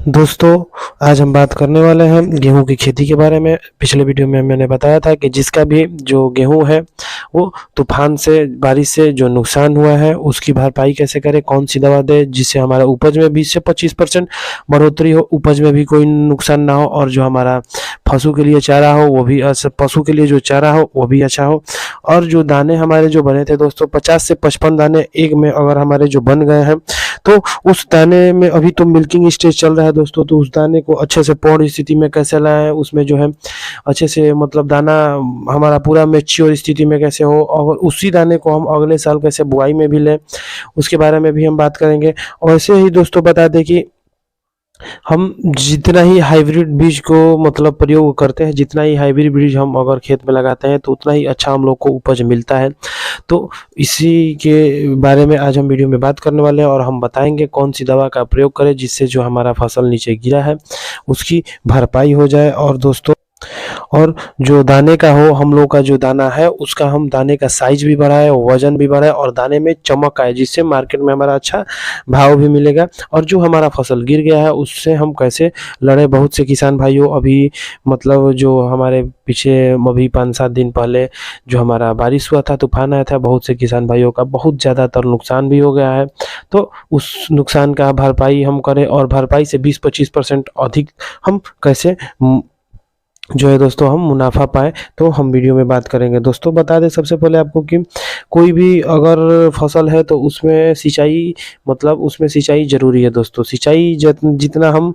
दोस्तों, आज हम बात करने वाले हैं गेहूं की खेती के बारे में। पिछले वीडियो में मैंने बताया था कि जिसका भी जो गेहूं है वो तूफान से, बारिश से जो नुकसान हुआ है उसकी भरपाई कैसे करें, कौन सी दवा दें जिससे हमारा उपज में 20 से 25% बढ़ोतरी हो, उपज में भी कोई नुकसान ना हो, और जो हमारा पशु के लिए चारा हो वो भी पशु के लिए जो चारा हो वो भी अच्छा हो। और जो दाने हमारे जो बने थे दोस्तों, 50 से 55 दाने एक में अगर हमारे जो बन गए हैं, तो उस दाने में अभी तो मिल्किंग स्टेज चल रहा है दोस्तों, तो उस दाने को अच्छे से पौध स्थिति में कैसे लाएं, उसमें जो है अच्छे से मतलब दाना हमारा पूरा मैच्योर स्थिति में कैसे हो, और उसी दाने को हम अगले साल कैसे बुआई में भी लें, उसके बारे में भी हम बात करेंगे। और ऐसे ही दोस्तों बता दें कि हम जितना ही हाइब्रिड बीज को मतलब प्रयोग करते हैं, जितना ही हाइब्रिड बीज हम अगर खेत में लगाते हैं तो उतना ही अच्छा हम लोग को उपज मिलता है। तो इसी के बारे में आज हम वीडियो में बात करने वाले हैं, और हम बताएंगे कौन सी दवा का प्रयोग करें जिससे जो हमारा फसल नीचे गिरा है उसकी भरपाई हो जाए। और दोस्तों, और जो दाने का हो, हम लोग का जो दाना है उसका हम दाने का साइज भी बढ़ाए, वजन भी बढ़ाए, और दाने में चमक आए जिससे मार्केट में हमारा अच्छा भाव भी मिलेगा। और जो हमारा फसल गिर गया है उससे हम कैसे लड़े। बहुत से किसान भाइयों, अभी मतलब जो हमारे पीछे अभी 5-7 दिन पहले जो हमारा बारिश हुआ था, तूफान आया था, बहुत से किसान भाइयों का बहुत ज़्यादातर नुकसान भी हो गया है। तो उस नुकसान का भरपाई हम करें, और भरपाई से 20-25% अधिक हम कैसे जो है दोस्तों हम मुनाफा पाए, तो हम वीडियो में बात करेंगे। दोस्तों बता दें सबसे पहले आपको कि कोई भी अगर फसल है तो उसमें सिंचाई, मतलब उसमें सिंचाई ज़रूरी है दोस्तों। सिंचाई जितना हम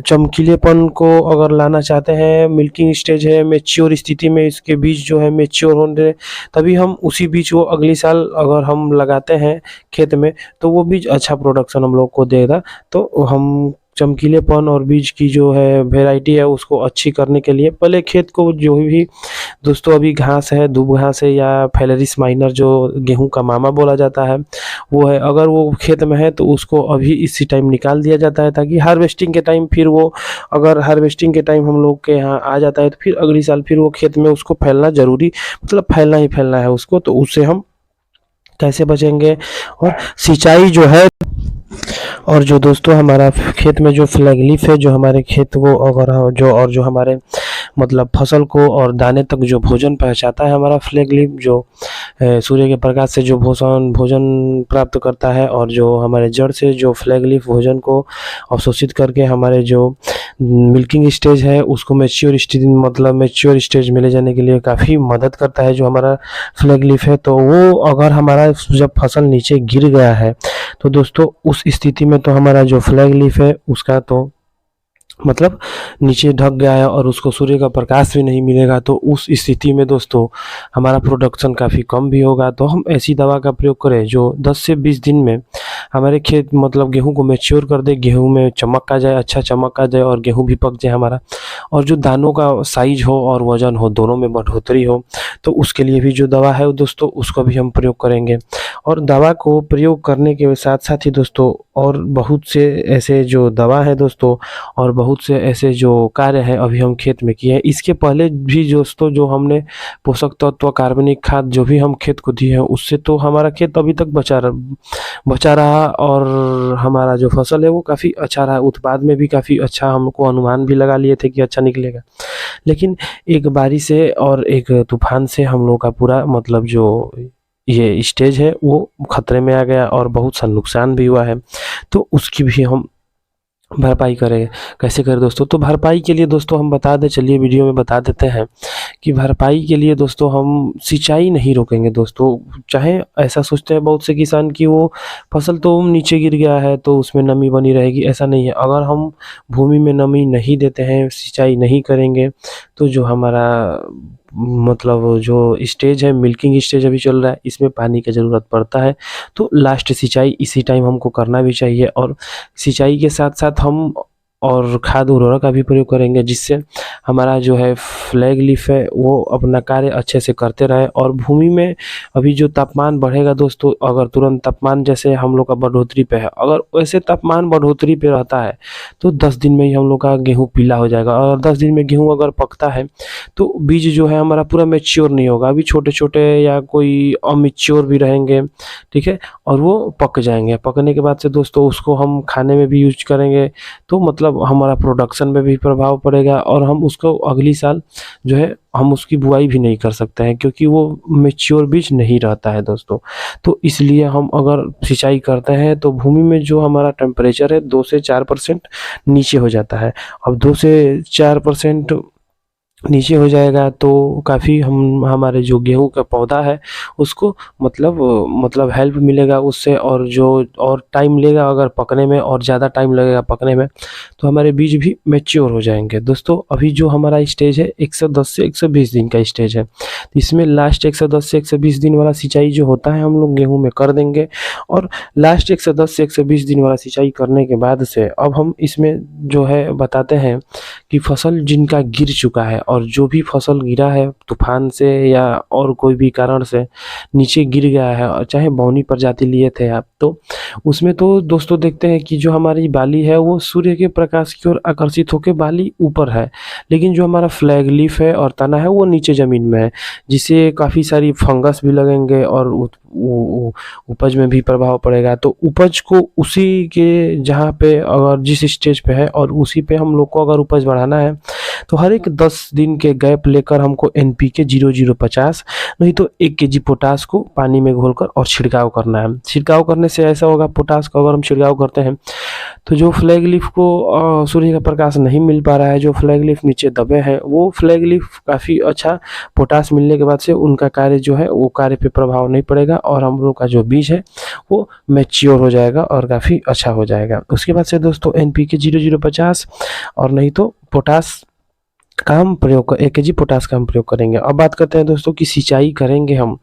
चमकीलेपन को अगर लाना चाहते हैं, मिल्किंग स्टेज है, मैच्योर स्थिति में इसके बीज जो है मैच्योर होने, तभी हम उसी बीज को अगली साल अगर हम लगाते हैं खेत में तो वो बीज अच्छा प्रोडक्शन हम लोग को देगा। तो हम चमकीलेपन और बीज की जो है वैरायटी है उसको अच्छी करने के लिए पहले खेत को, जो भी दोस्तों अभी घास है, दूब घास है या फेलेरिस माइनर जो गेहूं का मामा बोला जाता है वो है, अगर वो खेत में है तो उसको अभी इसी टाइम निकाल दिया जाता है, ताकि हार्वेस्टिंग के टाइम फिर वो, अगर हार्वेस्टिंग के टाइम हम लोग के यहाँ आ जाता है तो फिर अगली साल फिर वो खेत में उसको फैलना जरूरी, मतलब फैलना ही फैलना है उसको। तो उससे हम कैसे बचेंगे। और सिंचाई जो है, और जो दोस्तों हमारा खेत में जो फ्लैग लीफ है, जो हमारे खेत को अगर जो हमारे मतलब फसल को और दाने तक जो भोजन पहुंचाता है, हमारा फ्लैग लीफ जो सूर्य के प्रकाश से जो भोजन प्राप्त करता है, और जो हमारे जड़ से जो फ्लैग लीफ भोजन को अवशोषित करके हमारे जो मिल्किंग स्टेज है उसको मैच्योर स्टेज, मतलब मैच्योर स्टेज में ले जाने के लिए काफ़ी मदद करता है जो हमारा फ्लैग लीफ है। तो वो अगर हमारा जब फसल नीचे गिर गया है तो दोस्तों उस स्थिति में तो हमारा जो फ्लैग लीफ है उसका तो मतलब नीचे ढक गया है और उसको सूर्य का प्रकाश भी नहीं मिलेगा, तो उस स्थिति में दोस्तों हमारा प्रोडक्शन काफ़ी कम भी होगा। तो हम ऐसी दवा का प्रयोग करें जो 10 से 20 दिन में हमारे खेत मतलब गेहूं को मैच्योर कर दे, गेहूं में चमक आ जाए, अच्छा चमक आ जाए, और गेहूं भी पक जाए हमारा, और जो दानों का साइज हो और वजन हो, दोनों में बढ़ोतरी हो। तो उसके लिए भी जो दवा है दोस्तों उसको भी हम प्रयोग करेंगे। और दवा को प्रयोग करने के साथ साथ ही दोस्तों और बहुत से ऐसे जो दवा है दोस्तों, और बहुत से ऐसे जो कार्य है अभी हम खेत में किए हैं। इसके पहले भी दोस्तों जो हमने पोषक तत्व, कार्बनिक खाद जो भी हम खेत को दिए हैं उससे तो हमारा खेत अभी तक बचा रहा, और हमारा जो फसल है वो काफ़ी अच्छा रहा, उत्पाद में भी काफ़ी अच्छा, हमको अनुमान भी लगा लिए थे कि अच्छा निकलेगा। लेकिन एक बारिश से और एक तूफान से हम लोग का पूरा मतलब जो ये स्टेज है वो खतरे में आ गया, और बहुत सा नुकसान भी हुआ है। तो उसकी भी हम भरपाई करें, कैसे करें दोस्तों। तो भरपाई के लिए दोस्तों हम बता दें, चलिए वीडियो में बता देते हैं कि भरपाई के लिए दोस्तों हम सिंचाई नहीं रोकेंगे दोस्तों। चाहे ऐसा सोचते हैं बहुत से किसान कि वो फसल तो नीचे गिर गया है तो उसमें नमी बनी रहेगी, ऐसा नहीं है। अगर हम भूमि में नमी नहीं देते हैं, सिंचाई नहीं करेंगे, तो जो हमारा मतलब जो स्टेज है, मिल्किंग स्टेज अभी चल रहा है, इसमें पानी की ज़रूरत पड़ता है। तो लास्ट सिंचाई इसी टाइम हमको करना भी चाहिए, और सिंचाई के साथ साथ हम और खाद उर्वरक का भी प्रयोग करेंगे, जिससे हमारा जो है फ्लैग लीफ है वो अपना कार्य अच्छे से करते रहे। और भूमि में अभी जो तापमान बढ़ेगा दोस्तों, अगर तुरंत तापमान जैसे हम लोग का बढ़ोतरी पे है, अगर वैसे तापमान बढ़ोतरी पे रहता है तो 10 दिन में ही हम लोग का गेहूँ पीला हो जाएगा। और 10 दिन में गेहूँ अगर पकता है तो बीज जो है हमारा पूरा मैच्योर नहीं होगा, अभी छोटे छोटे या कोई अमेच्योर भी रहेंगे, ठीक है, और वो पक जाएंगे। पकने के बाद से दोस्तों उसको हम खाने में भी यूज करेंगे, तो मतलब हमारा प्रोडक्शन में भी प्रभाव पड़ेगा, और हम उसको अगली साल जो है हम उसकी बुआई भी नहीं कर सकते हैं, क्योंकि वो मैच्योर बीज नहीं रहता है दोस्तों। तो इसलिए हम अगर सिंचाई करते हैं तो भूमि में जो हमारा टेम्परेचर है 2 से 4% नीचे हो जाता है। अब 2 से 4% नीचे हो जाएगा तो काफ़ी हम हमारे जो गेहूँ का पौधा है उसको मतलब हेल्प मिलेगा उससे, और जो और टाइम लेगा अगर पकने में, और ज़्यादा टाइम लगेगा पकने में, तो हमारे बीज भी मैच्योर हो जाएंगे। दोस्तों अभी जो हमारा स्टेज है 110 से 120 दिन का स्टेज है, तो इसमें लास्ट 110 से 120 दिन वाला सिंचाई जो होता है हम लोग गेहूँ में कर देंगे। और लास्ट 110 से 120 दिन वाला सिंचाई करने के बाद से अब हम इसमें जो है बताते हैं कि फसल जिनका गिर चुका है, और जो भी फसल गिरा है तूफान से या और कोई भी कारण से नीचे गिर गया है, और चाहे बौनी प्रजाति लिए थे आप, तो उसमें तो दोस्तों देखते हैं कि जो हमारी बाली है वो सूर्य के प्रकाश की ओर आकर्षित होकर बाली ऊपर है, लेकिन जो हमारा फ्लैग लीफ है और तना है वो नीचे ज़मीन में है, जिससे काफ़ी सारी फंगस भी लगेंगे और उपज में भी प्रभाव पड़ेगा। तो उपज को उसी के जहाँ पे अगर जिस स्टेज पे है और उसी पे हम लोग को अगर उपज बढ़ाना है तो हर एक 10 दिन के गैप लेकर हमको NPK 0050 नहीं तो 1 kg पोटास को पानी में घोलकर और छिड़काव करना है। छिड़काव करने से ऐसा होगा, पोटास का अगर हम छिड़काव करते हैं तो जो फ्लैग लीफ को सूर्य का प्रकाश नहीं मिल पा रहा है, जो फ्लैग लीफ नीचे दबे हैं, वो फ्लैग लीफ काफ़ी अच्छा पोटास मिलने के बाद से उनका कार्य जो है वो कार्य पे प्रभाव नहीं पड़ेगा, और हम लोग का जो बीज है वो मैच्योर हो जाएगा और काफ़ी अच्छा हो जाएगा। उसके बाद से दोस्तों NPK 0050 और नहीं तो पोटास का हम प्रयोग 1 kg पोटास का हम प्रयोग करेंगे। अब बात करते हैं दोस्तों कि सिंचाई करेंगे हम,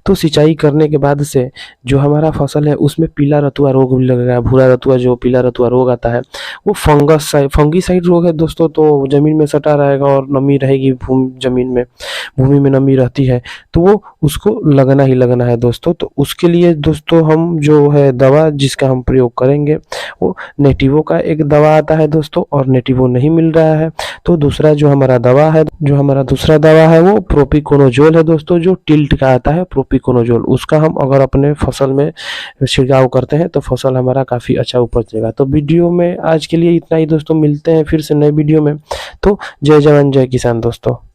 तो सिंचाई करने के बाद से जो हमारा फसल है उसमें पीला रतुआ रोग भी लगेगा। भूरा रतुआ जो पीला रतुआ रोग आता है वो फंगीसाइड रोग है दोस्तों, तो ज़मीन में सटा रहेगा और नमी रहेगी भूमि में नमी रहती है, तो वो उसको लगना ही लगना है दोस्तों। तो उसके लिए दोस्तों हम जो है दवा जिसका हम प्रयोग करेंगे वो नेटिवो का एक दवा आता है दोस्तों, और नेटिवो नहीं मिल रहा है तो दूसरा जो हमारा दूसरा दवा है वो प्रोपिकोनोजोल है दोस्तों, जो टिल्ट का आता है प्रोपिकोनोजोल। उसका हम अगर अपने फसल में छिड़काव करते हैं तो फसल हमारा काफ़ी अच्छा उपज देगा। तो वीडियो में आज के लिए इतना ही दोस्तों, मिलते हैं फिर से नए वीडियो में। तो जय जवान जय किसान दोस्तों।